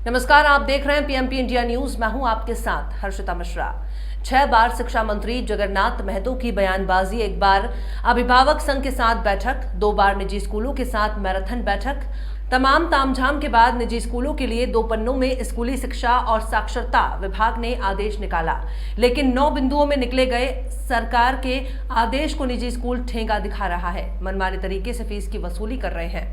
नमस्कार, आप देख रहे हैं पीएमपी इंडिया न्यूज। मैं हूं आपके साथ हर्षिता मिश्रा। 6 बार शिक्षा मंत्री जगन्नाथ महतो की बयानबाजी, एक बार अभिभावक संघ के साथ बैठक, 2 बार निजी स्कूलों के साथ मैराथन बैठक। तमाम तामझाम के बाद निजी स्कूलों के लिए 2 पन्नों में स्कूली शिक्षा और साक्षरता विभाग ने आदेश निकाला, लेकिन 9 बिंदुओं में निकले गए सरकार के आदेश को निजी स्कूल ठेंगा दिखा रहा है, मनमाने तरीके से फीस की वसूली कर रहे हैं।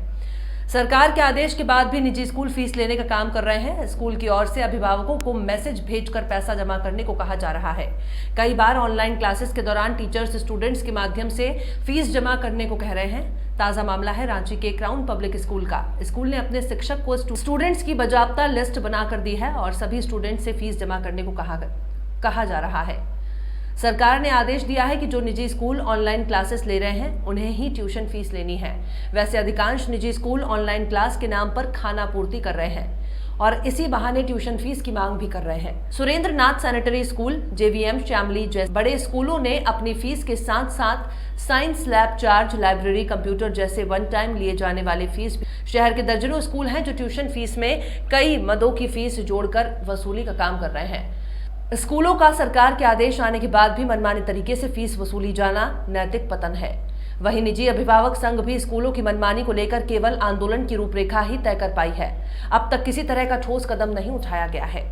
सरकार के आदेश के बाद भी निजी स्कूल फीस लेने का काम कर रहे हैं। स्कूल की ओर से अभिभावकों को मैसेज भेजकर पैसा जमा करने को कहा जा रहा है। कई बार ऑनलाइन क्लासेस के दौरान टीचर्स स्टूडेंट्स के माध्यम से फीस जमा करने को कह रहे हैं। ताजा मामला है रांची के क्राउन पब्लिक स्कूल का। स्कूल ने अपने शिक्षक को स्टूडेंट्स की बाकायदा लिस्ट बनाकर दी है और सभी स्टूडेंट से फीस जमा करने को कहा जा रहा है। सरकार ने आदेश दिया है कि जो निजी स्कूल ऑनलाइन क्लासेस ले रहे हैं उन्हें ही ट्यूशन फीस लेनी है। वैसे अधिकांश निजी स्कूल ऑनलाइन क्लास के नाम पर खाना पूर्ति कर रहे हैं और इसी बहाने ट्यूशन फीस की मांग भी कर रहे हैं। सुरेंद्र नाथ सैनिटरी स्कूल, जेवीएम श्यामली जैसे बड़े स्कूलों ने अपनी फीस के साथ साथ science lab charge, library, computer जैसे वन टाइम लिए जाने वाले फीस। शहर के दर्जनों स्कूल हैं जो ट्यूशन फीस में कई मदों की फीस जोड़कर वसूली का काम कर रहे हैं। स्कूलों का सरकार के आदेश आने के बाद भी मनमाने तरीके से फीस वसूली जाना नैतिक पतन है। वहीं निजी अभिभावक संघ भी स्कूलों की मनमानी को लेकर केवल आंदोलन की रूपरेखा ही तय कर पाई है। अब तक किसी तरह का ठोस कदम नहीं उठाया गया है।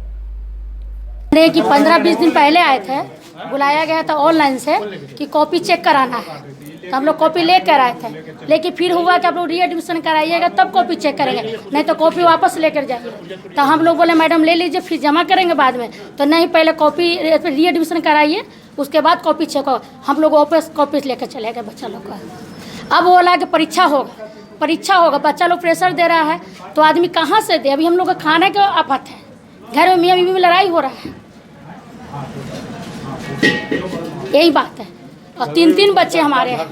कि 15-20 दिन पहले आए थे, बुलाया गया था ऑनलाइन से कि कॉपी चेक कराना है, तो हम लोग कॉपी लेकर आए थे। लेकिन फिर हुआ कि आप लोग रीएडमिशन कराइएगा तब कॉपी चेक करेंगे, नहीं तो कॉपी वापस लेकर जाइए। तो हम लोग बोले मैडम ले लीजिए, फिर जमा करेंगे बाद में। तो नहीं, पहले कॉपी रीएडमिशन कराइए, उसके बाद कॉपी चेक हो। हम लोग वापस कॉपी लेकर चले गए बच्चा लोग का। अब बोला कि परीक्षा होगा, बच्चा लोग प्रेशर दे रहा है तो आदमी कहाँ से दे। अभी हम लोग का खाने का आफत है, घर में मियाँ बीवी में लड़ाई हो रहा है, यही बात है। और 3 बच्चे हमारे हैं,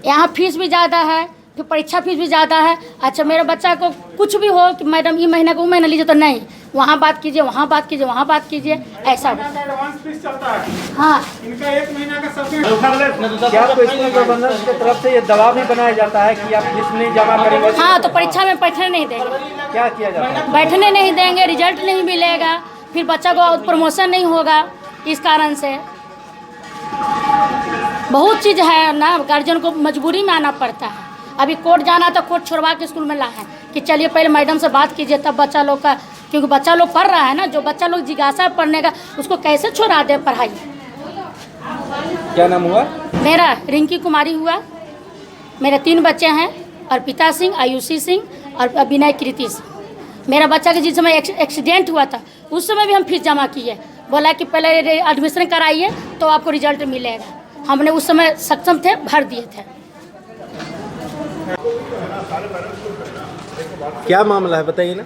यहाँ फीस भी ज़्यादा है, फिर परीक्षा फीस भी ज़्यादा है। अच्छा, मेरे बच्चा को कुछ भी हो कि मैडम ये महीना को वो महीना लीजिए, तो नहीं, वहाँ बात कीजिए, वहाँ बात कीजिए, वहाँ बात कीजिए, ऐसा एडवांस फीस चलता है। हाँ, इनका 1 महीना का सब क्या आपको स्कूल प्रबंधन की तरफ से ये दबाव भी बनाया जाता है कि आप फीस नहीं जमा करेंगे? हाँ, तो परीक्षा में बैठने नहीं देंगे। क्या किया जाता है? बैठने नहीं देंगे, रिजल्ट नहीं मिलेगा, फिर बच्चा को प्रमोशन नहीं होगा। इस कारण से बहुत चीज़ है ना, गार्जियन को मजबूरी में आना पड़ता है। अभी कोर्ट जाना तो कोर्ट छोड़वा के स्कूल में लाए कि चलिए पहले मैडम से बात कीजिए तब बच्चा लोग का, क्योंकि बच्चा लोग पढ़ रहा है ना, जो बच्चा लोग जिज्ञासा पढ़ने का उसको कैसे छोड़ा दे पढ़ाई। क्या नाम हुआ? मेरा रिंकी कुमारी हुआ। मेरे 3 बच्चे हैं, अर्पिता सिंह, आयुषी सिंह और विनय कृति सिंह। मेरा बच्चा के जिस समय एक्सीडेंट हुआ था उस समय भी हम फीस जमा किए, बोला कि पहले एडमिशन कराइए तो आपको रिजल्ट मिलेगा। हमने उस समय सक्षम थे, भर दिए थे। क्या मामला है बताइए ना।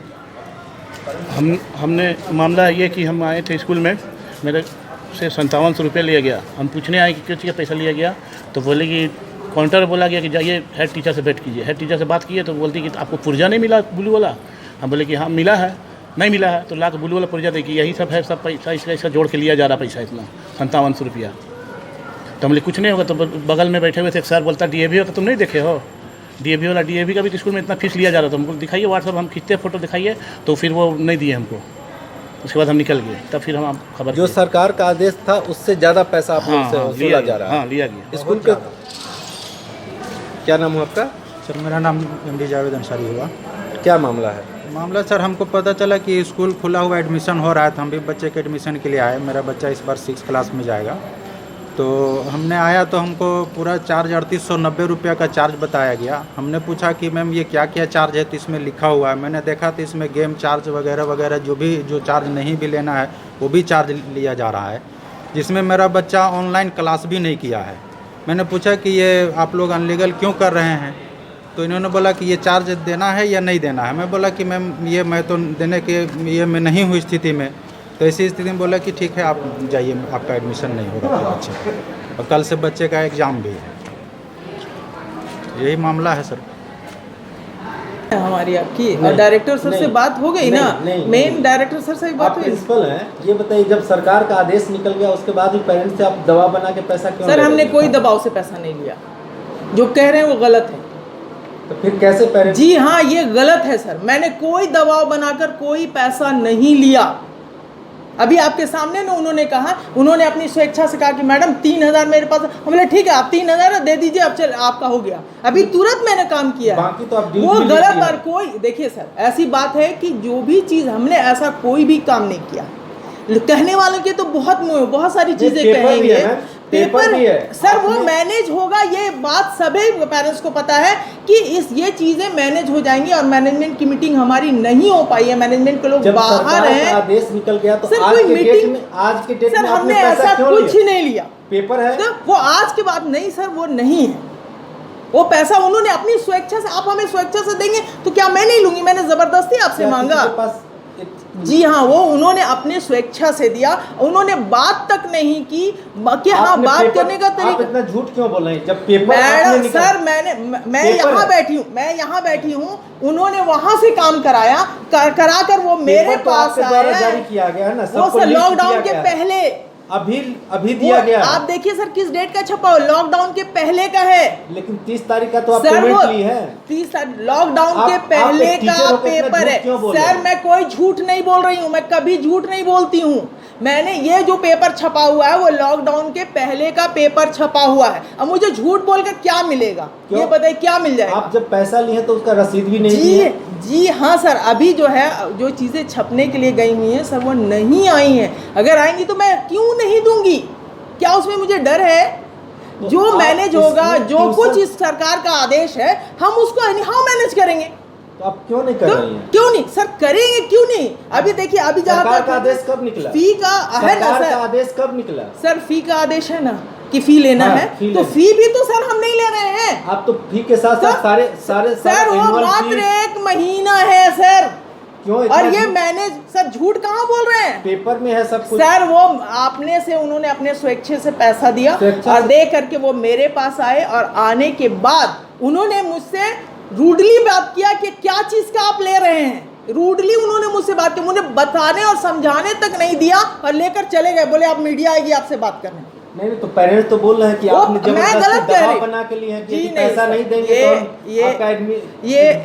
हमने मामला ये कि हम आए थे स्कूल में, मेरे से 5700 रुपये लिया गया। हम पूछने आए कि किस चीज़ का पैसा लिया गया, तो बोले कि काउंटर बोला गया कि जाइए हेड टीचर से भेंट कीजिए। हेड टीचर से बात किए तो बोलती कि आपको पुर्जा नहीं मिला ब्लू वाला। हम बोले कि हाँ मिला है, नहीं मिला है तो ला के ब्लू वाला पुर्जा देखिए, यही सब है, सब पैसा इसका जोड़ के लिया जा रहा पैसा इतना 5700 रुपया। तो हमने कुछ नहीं होगा। तो बगल में बैठे हुए थे एक सर, बोलता डीएवी होता तुम नहीं देखे हो, डीएवी वाला, डीएवी का भी स्कूल में इतना फीस लिया जा रहा था। हमको दिखाइए व्हाट्सअप, हम खींचते फोटो दिखाइए, तो फिर वो नहीं दिए हमको। उसके बाद हम निकल गए, तब फिर हम खबर जो सरकार का आदेश था उससे ज़्यादा पैसा आप लोग से वसूला जा रहा है। हाँ, लिया गया। स्कूल का क्या नाम हुआ आपका? सर मेरा नाम एमडी जावेद अंसारी हुआ। क्या मामला है? मामला सर, हमको पता चला कि स्कूल खुला हुआ, एडमिशन हो रहा है, तो हम भी बच्चे के एडमिशन के लिए आए। मेरा बच्चा इस बार 6 क्लास में जाएगा। तो हमने आया तो हमको पूरा चार्ज 3890 रुपये का चार्ज बताया गया। हमने पूछा कि मैम ये क्या क्या चार्ज है, तो इसमें लिखा हुआ है। मैंने देखा तो इसमें गेम चार्ज वगैरह वगैरह जो चार्ज नहीं भी लेना है वो भी चार्ज लिया जा रहा है, जिसमें मेरा बच्चा ऑनलाइन क्लास भी नहीं किया है। मैंने पूछा कि ये आप लोग अनलीगल क्यों कर रहे हैं, तो इन्होंने बोला कि ये चार्ज देना है या नहीं देना है। मैं बोला कि मैम ये मैं तो देने के ये मैं नहीं हूँ स्थिति में। तो ऐसी स्थिति में बोला कि ठीक है आप जाइए, आपका एडमिशन नहीं होगा बच्चे का, और कल से बच्चे का एग्ज़ाम भी है। यही मामला है सर हमारी आपकी। और डायरेक्टर सर से बात हो गई ना, मेन डायरेक्टर सर से बात हुई। प्रिंसिपल है, ये बताइए जब सरकार का आदेश निकल गया उसके बाद भी पेरेंट्स से आप दबाव बना के पैसा क्यों? सर हमने कोई दबाव से पैसा नहीं लिया, जो कह रहे हैं वो गलत है। तो फिर कैसे पेरेंट्स? जी हाँ, ये गलत है सर। मैंने कोई दबाव बनाकर कोई पैसा नहीं लिया। अभी आपके सामने ना उन्होंने कहा, उन्होंने अपनी स्वेच्छा से कहा कि मैडम 3000 मेरे पास। हम बोले ठीक है, आप 3000 दे दीजिए, अब चल आपका हो गया। अभी तुरंत मैंने काम किया है। बाकी तो आप डील वो भी गलत लिखी है। और कोई देखिए सर, ऐसी बात है कि जो भी चीज़ हमने ऐसा कोई भी काम नहीं किया। कहने वालों के तो बहुत सारी चीजें पेपर भी कहेंगे। है ना, पेपर भी है। सर वो मैनेज होगा, ये बात सभी पेरेंट्स को पता है कि ये चीजें मैनेज हो जाएंगी। और मैनेजमेंट की मीटिंग हमारी नहीं हो पाई है, मैनेजमेंट के लोग जब बाहर सरकार हैं। का आदेश निकल गया तो सर आज कोई के डेट मीटिंग में, आज के डेट सर में हमने आपने पैसा ऐसा क्यों कुछ लिया? नहीं लिया। पेपर है तो वो आज की बात नहीं सर, वो नहीं है। वो पैसा उन्होंने अपनी स्वेच्छा से, आप हमें स्वेच्छा से देंगे तो क्या मैं नहीं लूंगी? मैंने जबरदस्ती आपसे क्या मांगा? किसी के पास जी हाँ, वो उन्होंने अपने स्वेच्छा से दिया। उन्होंने बात तक नहीं की कि हाँ आपने बात पेपर- करने का आप तरीका। इतना झूठ क्यों बोल रहे हैं जब पेपर आपने मैडम निकाला? सर मैं पेपर यहाँ है। बैठी हूँ, मैं यहाँ बैठी हूँ। उन्होंने वहां से काम कराया, करा कर वो मेरे पेपर तो पास आपके द्वारा आया। जारी किया गया है ना, वो सबको सर लिस्ट लॉकडाउन दिया के गया है। पहले अभी दिया वो गया है। आप देखिए सर किस डेट का छपा हो, लॉकडाउन के पहले का है। लेकिन 30 तारीख का तो आप सर वो पेमेंट ली है। 30 लॉकडाउन आप- के आप पहले एक टीचर का होकर इतना पेपर झूठ है। क्यों बोल रहे सर हैं? मैं कोई झूठ नहीं बोल रही हूँ, मैं कभी झूठ नहीं बोलती हूँ। मैंने ये जो पेपर छपा हुआ है वो लॉकडाउन के पहले का पेपर छपा हुआ है। अब मुझे झूठ बोलकर क्या मिलेगा? क्यों? ये बताइए क्या मिल जाएगा? आप जब पैसा लिए तो उसका रसीद भी नहीं जी दिए। जी हाँ सर, अभी जो है जो चीज़ें छपने के लिए गई हुई हैं सर वो नहीं आई हैं। अगर आएंगी तो मैं क्यों नहीं दूंगी? क्या उसमें मुझे डर है? तो जो आप मैनेज होगा, इसमें जो ट्यूशन- कुछ इस सरकार का आदेश है, हम उसको हाउ मैनेज करेंगे। तो आप क्यों नहीं कर तो रही हैं? क्यों नहीं सर, करेंगे क्यों नहीं? अभी देखिए, अभी जहाँ सरकार तक का आदेश कब निकला? फी का है ना सरकार का सर, आदेश कब निकला? सर फी का आदेश है ना कि फी लेना हाँ, है, फी तो लेना। फी भी तो सर हम नहीं ले रहे हैं। आप तो फी के साथ साथ सारे सर वो annual मात्र fee- 1 महीना है सर। क्यों इतना और ये झूठ? मैनेज सर झूठ कहाँ बोल रहे हैं? पेपर में है सब कुछ। सर वो आपने से उन्होंने अपने स्वेच्छे से पैसा दिया स्वेच्छा और से- दे करके वो मेरे पास आए और आने के बाद उन्होंने मुझसे रूडली बात किया कि क्या चीज का आप ले रहे हैं। रूडली उन्होंने मुझसे बात की, मुझे बताने और समझाने तक नहीं दिया और लेकर चले गए। बोले आप मीडिया आएगी आपसे बात करने। नहीं तो पेरेंट्स तो बोल रहे हैं कि वो आपने मैं गलत जबरदस्ती कह दबाव रही। बना के लिए है कि जी यदि पैसा सर, नहीं देंगे ये- तो हम ये- आपका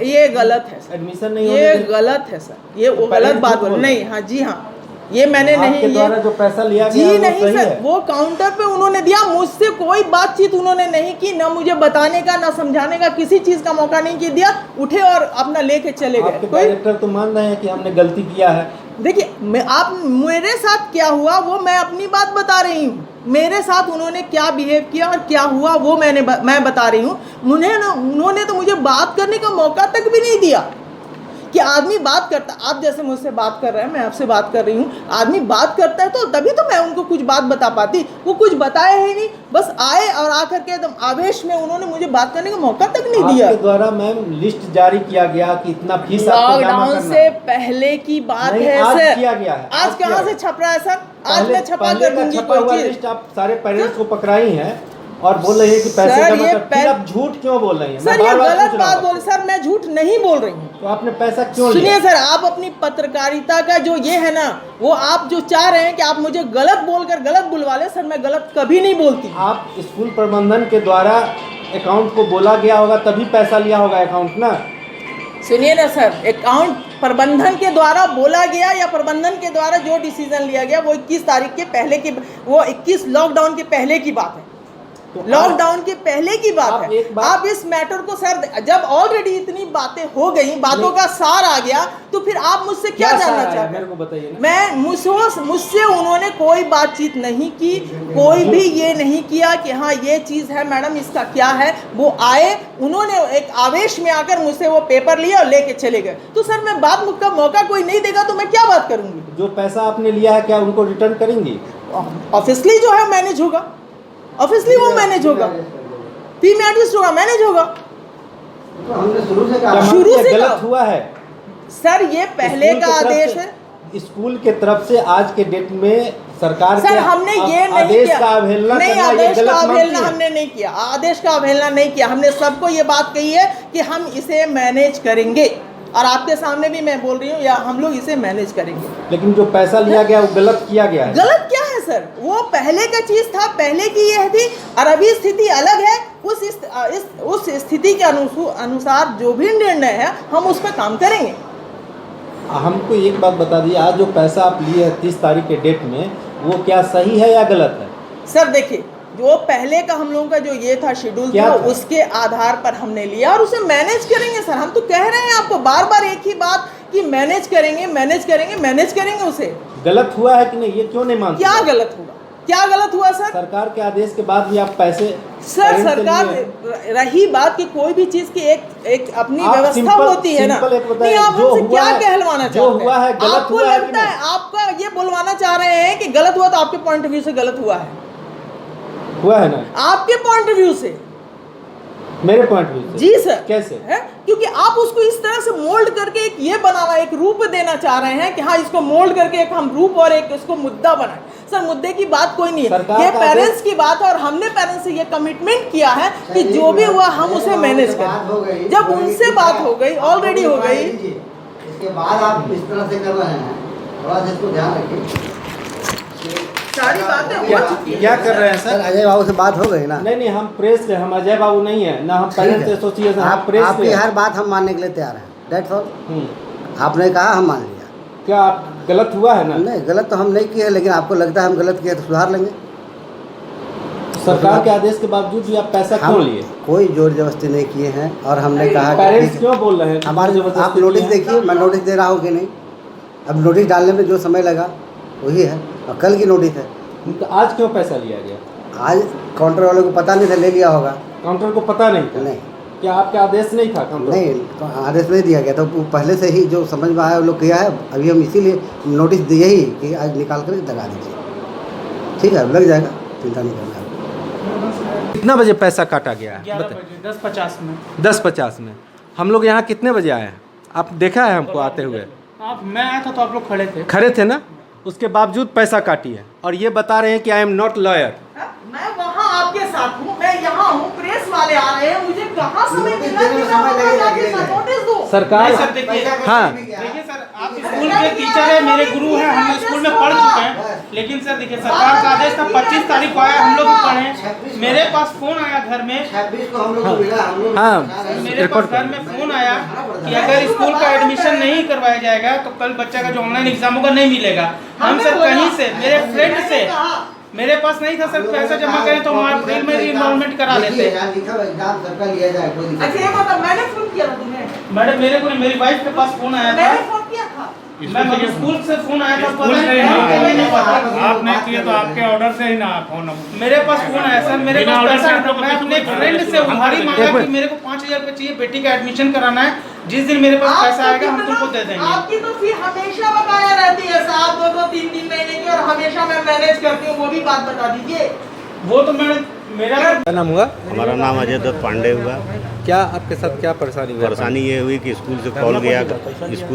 ये गलत है सर। एडमिशन नहीं होने ये देंगे। गलत है सर, ये वो पेरेंट्स गलत बात झूठ बोल बोल नहीं। हाँ जी हाँ, ये मैंने नहीं आपके ये द्वारा जो पैसा लिया जी गया वो नहीं सही सर, है। वो काउंटर पे उन्होंने दिया, मुझसे कोई बातचीत उन्होंने नहीं की, ना मुझे बताने का ना समझाने का किसी चीज का मौका नहीं की दिया। उठे और अपना लेके चले गए। आपके कोई डायरेक्टर तो मान रहे हैं कि हमने गलती किया है। देखिए आप मेरे साथ क्या हुआ वो मैं अपनी बात बता रही हूँ। मेरे साथ उन्होंने क्या बिहेव किया और क्या हुआ वो मैं बता रही हूँ। उन्होंने तो मुझे बात करने का मौका तक भी नहीं दिया कि आदमी बात करता, आप जैसे मुझसे बात कर रहे हैं, मैं आपसे बात कर रही हूँ, आदमी बात करता है तो तभी तो मैं उनको कुछ बात बता पाती। वो कुछ बताया ही नहीं, बस आए और आकर के एकदम आवेश में उन्होंने मुझे बात करने का मौका तक नहीं दिया। आपके द्वारा मैम लिस्ट जारी किया गया कि इतना फीस आपको जमा लॉकडाउन करना से है। पहले की बात नहीं, है आज सर। किया गया है, आज आज किया कहाँ से गया। छप रहा है सर? आज मैं छपा पहले कर का दूंगी छपा कोई हुआ चीज। लिस्ट आप सारे पेरेंट्स को पकड़ाई हैं और बोल रही है कि पैसे सर, जमा ये कर। फिर आप झूठ क्यों बोल रही हैं? सर मैं ये बार-बार गलत पूछ रहा बात हूं बोल, सर मैं झूठ नहीं बोल रही हूँ। तो आपने पैसा क्यों सुनिए लिया? सर, आप अपनी पत्रकारिता का जो ये है ना, वो आप जो चाह रहे हैं कि आप मुझे गलत बोलकर गलत बुलवा ले, सर मैं गलत कभी नहीं बोलती। आप स्कूल प्रबंधन के द्वारा अकाउंट को बोला गया होगा तभी पैसा लिया होगा अकाउंट ना। सुनिए ना सर, अकाउंट प्रबंधन के द्वारा बोला गया या प्रबंधन के द्वारा जो डिसीजन लिया गया वो 21 तारीख के पहले की, वो 21 लॉकडाउन के पहले की बात है। तो लॉकडाउन के पहले की बात आप है। एक बात- आप इस मैटर को सर, जब ऑलरेडी इतनी बातें हो गई, बातों का सार आ गया, तो फिर आप मुझसे क्या सारा जानना है? चाहते मेरे हैं? को बताइए ना। मैं मुझसे उन्होंने कोई बातचीत नहीं की, कोई भी ये नहीं किया कि हाँ ये चीज़ है मैडम इसका क्या है। वो आए, उन्होंने एक आवेश में आकर मुझसे वो पेपर लिया और लेके चले गए। तो सर मैं बात का मौका कोई नहीं देगा तो मैं क्या बात करूँगी? जो पैसा आपने लिया है क्या उनको रिटर्न करेंगी? ऑब्वियसली जो है मैनेज होगा, ऑब्वियसली वो मैनेज होगा, फी में एडजस्ट होगा, मैनेज होगा। क्या मानती शुरू है से गलत कहा। हुआ है? सर ये पहले स्कूल का की तरफ आदेश से- है स्कूल के तरफ से आज के डेट में सरकार सर, के हमने ये नहीं आदेश किया। का अवहेलना नहीं, करना ये आदेश का गलत मानती अवहेलना है? हमने नहीं किया, आदेश का अवहेलना नहीं किया। हमने सबको ये बात कही है कि हम इसे मैनेज करेंगे और आपके सामने भी मैं बोल रही हूँ, या हम लोग इसे मैनेज करेंगे। लेकिन जो पैसा लिया गया वो गलत किया गया है। गलत क्या है सर? वो पहले का चीज था, पहले की यह थी और अभी स्थिति अलग है। उस स्थिति के अनुसार जो भी निर्णय है हम उस पर काम करेंगे। हमको एक बात बता दीजिए, आज जो पैसा आप लिए हैं 30 तारीख के डेट में, वो क्या सही है या गलत है? सर देखिए, जो पहले का हम लोगों का जो ये था शेड्यूल था, उसके आधार पर हमने लिया और उसे मैनेज करेंगे। सर हम तो कह रहे हैं आपको बार बार एक ही बात कि मैनेज करेंगे मैनेज करेंगे मैनेज करेंगे। उसे गलत हुआ है कि नहीं, ये क्यों नहीं मानते? क्या गलत हुआ, क्या गलत हुआ सर? सरकार के आदेश के बाद भी आप पैसे सर सरकार रही बात कि कोई भी चीज की एक अपनी व्यवस्था होती है ना। नहीं, आप हमसे क्या कहलवाना चाहते हैं? आपको लगता है आपका ये बोलवाना चाह रहे हैं कि गलत हुआ, तो आपके पॉइंट ऑफ व्यू से गलत हुआ है ना? आपके पॉइंट ऑफ व्यू से, मेरे पॉइंट ऑफ व्यू से। जी सर। कैसे है? क्योंकि आप उसको इस तरह से मोल्ड करके एक ये बनाना, एक रूप देना चाह रहे हैं कि हाँ इसको मोल्ड करके एक हम रूप और एक इसको मुद्दा बनाए। सर मुद्दे की बात कोई नहीं है, ये पेरेंट्स की बात है और हमने पेरेंट्स से ये कमिटमेंट किया है कि जो भी हुआ हम उसे मैनेज करें। जब उनसे बात हो गई, ऑलरेडी हो गई, इसके बाद आप इस तरह से कर रहे हैं, थोड़ा सा इसको ध्यान रखिए। सारी बातें हो चुकी है। क्या कर रहे हैं सर? अजय बाबू से बात हो गई ना? नहीं, हम प्रेस से, हम अजय बाबू नहीं है ना, हम पेरेंट्स एसोसिएशन, आप प्रेस आपकी हर बात हम मानने के लिए तैयार हैं। That's all. आपने कहा हम मान लिया। क्या आप गलत हुआ है ना? नहीं, गलत तो हम नहीं किए, लेकिन आपको लगता है हम गलत किए तो सुधार लेंगे। सरकार के आदेश के बावजूद भी आप पैसा क्यों लिए? कोई जोर जबरदस्ती नहीं किए हैं और हमने कहा पेरेंट्स क्यों बोल रहे हैं हमारे? आप नोटिस देखिए, मैं नोटिस दे रहा हूँ कि नहीं। अब नोटिस डालने में जो समय लगा वही है, और कल की नोटिस है। तो आज क्यों पैसा लिया गया? आज काउंटर वाले को पता नहीं था, ले लिया होगा। काउंटर को पता नहीं था? नहीं। क्या आपका आदेश नहीं था काउंटर? नहीं, तो आदेश नहीं दिया गया था। वो पहले से ही जो समझ में आया वो लोग किया है। अभी हम इसीलिए नोटिस दिए ही कि आज निकाल कर लगा दीजिए। ठीक है, लग जाएगा, चिंता नहीं करना। कितना बजे पैसा काटा गया है? 10:50 में। 10:50 में। हम लोग यहाँ कितने बजे आए हैं? आप देखा है हमको आते हुए? मैं आया था तो आप लोग खड़े थे ना? उसके बावजूद पैसा काटी है और ये बता रहे हैं कि आई एम नॉट लॉयर। मैं वहाँ आपके साथ हूँ, मैं यहाँ हूँ, प्रेस वाले आ रहे हैं, मुझे कहाँ समय मिला कि मैं वहाँ जाके नोटिस दूँ? सरकार सर देखिए, हाँ देखिए सर, आप स्कूल के टीचर है, मेरे गुरु हैं, हम स्कूल में पढ़ चुके हैं। लेकिन सर देखिए, सरकार का आदेश था 25 तारीख को आया, हम लोग भी पढ़े। मेरे पास फोन आया घर में, 26 को हम लोग को मिला। मेरे पास घर में फोन आया कि अगर स्कूल का एडमिशन नहीं करवाया जाएगा तो कल बच्चा का जो ऑनलाइन एग्जाम होगा नहीं मिलेगा। हम सर कहीं से, मेरे फ्रेंड से, मेरे पास नहीं था सर, पैसा जमा करें तो हम अप्रैल में इनरोलमेंट करा लेते। मैंने फोन किया था तुम्हें? मैडम मेरे को नहीं, मेरी वाइफ के पास फोन आया था। मैंने फोन किया था। मैं स्कूल से फोन आया था, आपने किया तो आपके ऑर्डर से ही ना फोन। मेरे पास फोन आया सर, मेरे पास पैसा नहीं था। मैं अपने फ्रेंड से उधारी मांगा कि मेरे को 5000 रुपये चाहिए, बेटी का एडमिशन कराना है। जिस दिन मेरे पास पैसा आएगा हम तुमको दे देंगे। आपकी तो फी हमेशा बकाया रहती है साहब, 2-2, 3-3 महीने की, और हमेशा मैं मैनेज करती हूँ, वो भी बात बता दीजिए। वो तो मेरा क्या नाम हुआ? हमारा नाम अजय दत्त पांडे हुआ। क्या आपके साथ क्या परेशानी हुई? परेशानी ये हुई कि स्कूल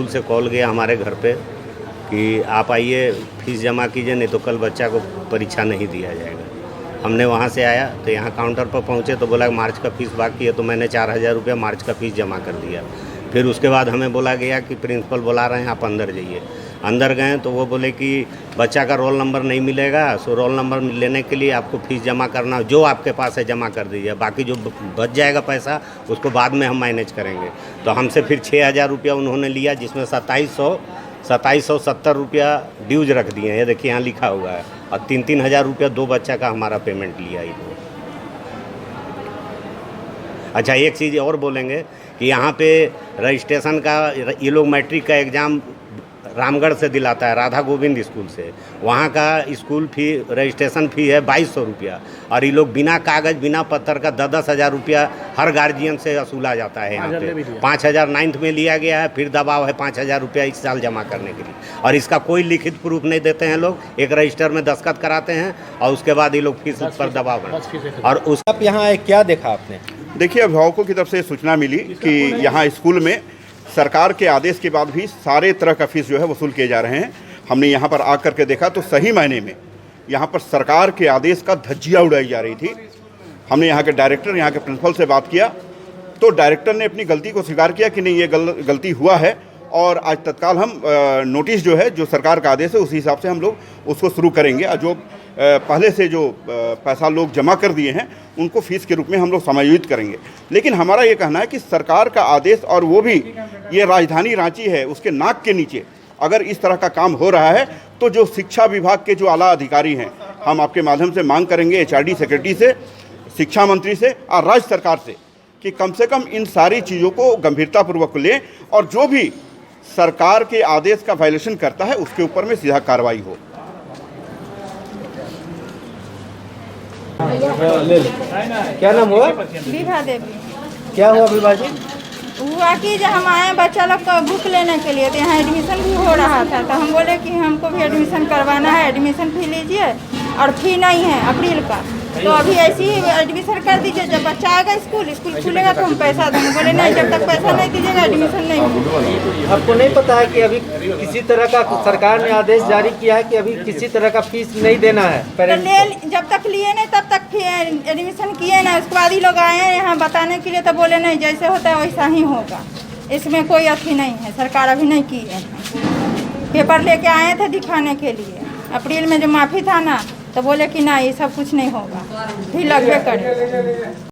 से कॉल गया हमारे घर पे कि आप आइए फीस जमा कीजिए, नहीं तो कल बच्चा को परीक्षा नहीं दिया जाएगा। हमने वहाँ से आया तो यहाँ काउंटर पर पहुँचे तो बोला मार्च का फीस बाकी है, तो मैंने 4000 रुपया मार्च का फीस जमा कर दिया। फिर उसके बाद हमें बोला गया कि प्रिंसिपल बुला रहे हैं, आप अंदर जाइए। अंदर गए तो वो बोले कि बच्चा का रोल नंबर नहीं मिलेगा, सो रोल नंबर लेने के लिए आपको फीस जमा करना, जो आपके पास है जमा कर दीजिए, बाकी जो बच जाएगा पैसा उसको बाद में हम मैनेज करेंगे। तो हमसे फिर 6000 रुपया उन्होंने लिया, जिसमें 2770 रुपया ड्यूज रख दिए हैं, ये देखिए यहाँ लिखा हुआ है, और 3-3 हज़ार रुपया 2 बच्चा का हमारा पेमेंट लिया इनको। अच्छा, एक चीज़ और बोलेंगे कि यहाँ पे रजिस्ट्रेशन का, ये लोग मैट्रिक का एग्ज़ाम रामगढ़ से दिलाता है, राधा गोविंद स्कूल से। वहाँ का स्कूल फी, रजिस्ट्रेशन फ़ी है 2200 रुपया, और ये लोग बिना कागज़ बिना पत्थर का 10-10 हज़ार रुपया हर गार्जियन से वसूला जाता है। यहाँ पे 5000 9th में लिया गया है, फिर दबाव है 5000 रुपया इस साल जमा करने के लिए, और इसका कोई लिखित प्रूफ नहीं देते हैं लोग। एक रजिस्टर में दस्तखत कराते हैं और उसके बाद ये लोग फीस पर दबाव बनाते। और उस आप यहाँ आए, क्या देखा आपने? देखिए, अभिभावकों की तरफ से सूचना मिली कि यहाँ स्कूल में सरकार के आदेश के बाद भी सारे तरह का फीस जो है वसूल किए जा रहे हैं। हमने यहाँ पर आकर के देखा तो सही मायने में यहाँ पर सरकार के आदेश का धज्जियाँ उड़ाई जा रही थी। हमने यहाँ के डायरेक्टर, यहाँ के प्रिंसिपल से बात किया तो डायरेक्टर ने अपनी गलती को स्वीकार किया कि नहीं, ये गलती हुआ है और आज तत्काल हम नोटिस जो है, जो सरकार का आदेश है, उसी हिसाब से हम लोग उसको शुरू करेंगे। और जो पहले से जो पैसा लोग जमा कर दिए हैं उनको फीस के रूप में हम लोग समायोजित करेंगे। लेकिन हमारा ये कहना है कि सरकार का आदेश, और वो भी ये राजधानी रांची है, उसके नाक के नीचे अगर इस तरह का काम हो रहा है तो जो शिक्षा विभाग के जो आला अधिकारी हैं, हम आपके माध्यम से मांग करेंगे HRD सेक्रेटरी से, शिक्षा मंत्री से और राज्य सरकार से कि कम से कम इन सारी चीज़ों को गंभीरतापूर्वक लें और जो भी सरकार के आदेश का वायलेशन करता है उसके ऊपर में सीधा कार्रवाई हो। क्या नाम हुआ? विभा देवी। क्या हुआ विभा जी? हुआ कि जब हम आए बच्चा लोग का बुक लेने के लिए, तो यहाँ एडमिशन भी हो रहा था, तो हम बोले कि हमको भी एडमिशन करवाना है, एडमिशन फी लीजिए, और फी नहीं है अप्रैल का, तो अभी ऐसे ही एडमिशन कर दीजिए, जब बच्चा आएगा स्कूल खुलेगा तो हम पैसा देंगे। बोले नहीं, जब तक पैसा नहीं दीजिएगा एडमिशन नहीं होगा। आपको नहीं पता है कि अभी किसी तरह का सरकार ने आदेश जारी किया है कि अभी किसी तरह का फीस नहीं देना है पेरेंट्स को? जब तक लिए नहीं तब तक एडमिशन किए ना, उसके बाद ही लोग आए हैं यहाँ बताने के लिए, तो बोले नहीं, जैसे होता है वैसा ही होगा, इसमें कोई अथी नहीं है, सरकार अभी नहीं की है। पेपर लेके आए थे दिखाने के लिए, अप्रैल में जो माफ़ी था ना, तो बोले कि ना ये सब कुछ नहीं होगा, फिर लगभग करे।